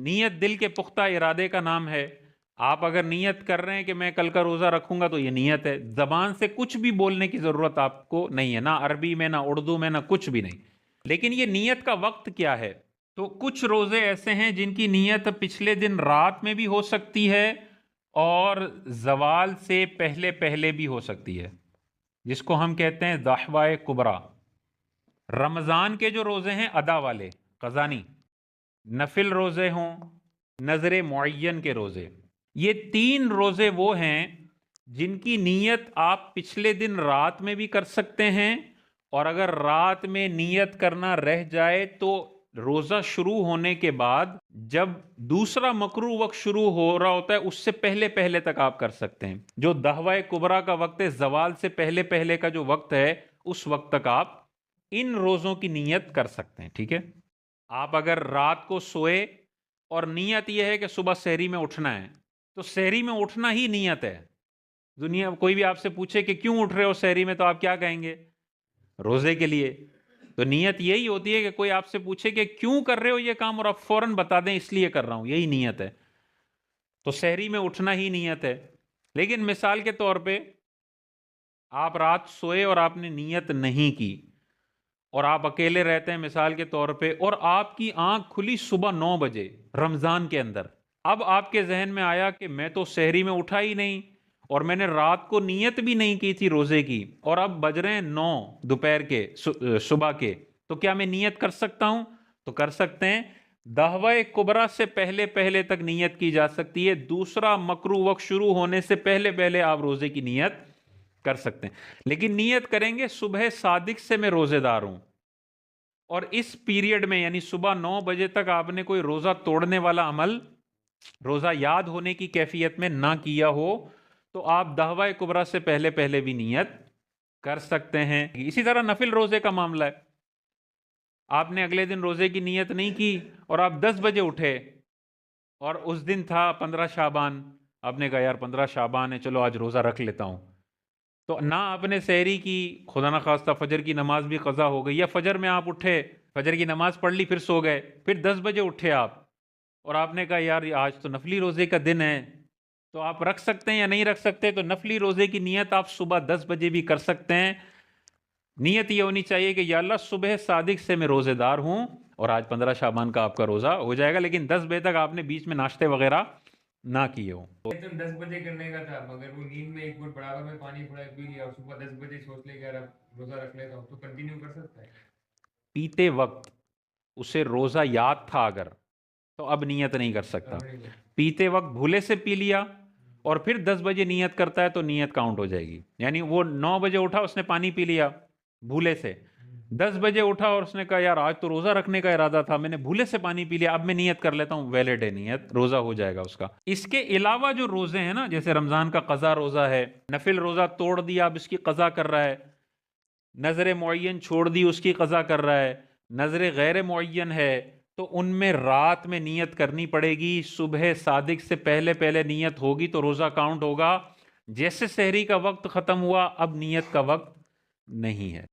नीयत दिल के पुख्ता इरादे का नाम है। आप अगर नीयत कर रहे हैं कि मैं कल का रोज़ा रखूंगा तो ये नीयत है। ज़बान से कुछ भी बोलने की ज़रूरत आपको नहीं है, ना अरबी में, ना उर्दू में, ना कुछ भी नहीं। लेकिन ये नीयत का वक्त क्या है? तो कुछ रोज़े ऐसे हैं जिनकी नीयत पिछले दिन रात में भी हो सकती है और ज़वाल से पहले पहले भी हो सकती है, जिसको हम कहते हैं दहवाए कुबरा। रमज़ान के जो रोज़े हैं अदा वाले, क़ज़ानी, नफिल रोज़े हों, नज़र मुअय्यन के रोज़े, ये 3 रोज़े वो हैं जिनकी नीयत आप पिछले दिन रात में भी कर सकते हैं, और अगर रात में नीयत करना रह जाए तो रोज़ा शुरू होने के बाद जब दूसरा मकरू वक्त शुरू हो रहा होता है उससे पहले पहले तक आप कर सकते हैं। जो दहवाए कुबरा का वक्त है, ज़वाल से पहले पहले का जो वक्त है, उस वक्त तक आप इन रोज़ों की नीयत कर सकते हैं। ठीक है। आप अगर रात को सोए और नीयत यह है कि सुबह सहरी में उठना है, तो सहरी में उठना ही नीयत है। दुनिया कोई भी आपसे पूछे कि क्यों उठ रहे हो सहरी में, तो आप क्या कहेंगे? रोजे के लिए। तो नीयत यही होती है कि कोई आपसे पूछे कि क्यों कर रहे हो ये काम, और आप फौरन बता दें इसलिए कर रहा हूं, यही नीयत है। तो सहरी में उठना ही नीयत है। लेकिन मिसाल के तौर पे आप रात सोए और आपने नीयत नहीं की, और आप अकेले रहते हैं मिसाल के तौर पे, और आपकी आंख खुली सुबह 9 बजे रमजान के अंदर। अब आपके जहन में आया कि मैं तो सहरी में उठा ही नहीं, और मैंने रात को नीयत भी नहीं की थी रोजे की, और अब बज रहे हैं 9 दोपहर के, सुबह के, तो क्या मैं नीयत कर सकता हूं? तो कर सकते हैं। दहवाए कुबरा से पहले पहले तक नीयत की जा सकती है। दूसरा मकरू वक्त शुरू होने से पहले पहले आप रोजे की नीयत कर सकते हैं। लेकिन नीयत करेंगे सुबह सादिक से मैं रोजेदार हूं, और इस पीरियड में यानी सुबह 9 बजे तक आपने कोई रोजा तोड़ने वाला अमल, रोजा याद होने की कैफियत में ना किया हो, तो आप दहवाए कुबरा से पहले पहले भी नियत कर सकते हैं। इसी तरह नफिल रोजे का मामला है। आपने अगले दिन रोजे की नियत नहीं की और आप 10 बजे उठे, और उस दिन था 15 शाबान, आपने कहा यार 15 शाबान है, चलो आज रोजा रख लेता हूं। तो ना आपने सहरी की, खुदा ना खास्ता फजर की नमाज भी कज़ा हो गई, या फजर में आप उठे, फजर की नमाज पढ़ ली, फिर सो गए, फिर 10 बजे उठे आप, और आपने कहा यार आज तो नफली रोज़े का दिन है, तो आप रख सकते हैं या नहीं रख सकते? तो नफली रोज़े की नियत आप सुबह 10 बजे भी कर सकते हैं। नियत ये होनी चाहिए कि या अल्लाह सुबह सादिक से मैं रोज़ेदार हूँ, और आज 15 शाबान का आपका रोज़ा हो जाएगा, लेकिन 10 बजे तक आपने बीच में नाश्ते वगैरह ना किए हो। तो 10 बजे करने का था, मगर वो नींद में एक घूंट बराबर में पानी थोड़ा पी लिया और सुबह 10 बजे सोच ले यार अब रोजा रख लेता हूँ, तो कंटिन्यू कर सकता है? पीते वक्त उसे रोज़ा याद था अगर, तो अब नियत नहीं कर सकता। अब नहीं कर। पीते वक्त भूले से पी लिया और फिर 10 बजे नियत करता है तो नियत काउंट हो जाएगी। यानी वो 9 बजे उठा, उसने पानी पी लिया भूले से, 10 बजे उठा और उसने कहा यार आज तो रोजा रखने का इरादा था, मैंने भूले से पानी पी लिया, अब मैं नियत कर लेता हूं, वैलिड है नियत, रोजा हो जाएगा उसका। इसके अलावा जो रोजे हैं ना, जैसे रमजान का कज़ा रोजा है, नफिल रोजा तोड़ दिया, अब इसकी कज़ा कर रहा है, नजर मुअय्यन छोड़ दी, उसकी कज़ा कर रहा है, नजर गैर मुअय्यन है, तो उनमें रात में नियत करनी पड़ेगी। सुबह सादिक से पहले पहले नियत होगी तो रोज़ा काउंट होगा। जैसे सहरी का वक्त ख़त्म हुआ अब नियत का वक्त नहीं है।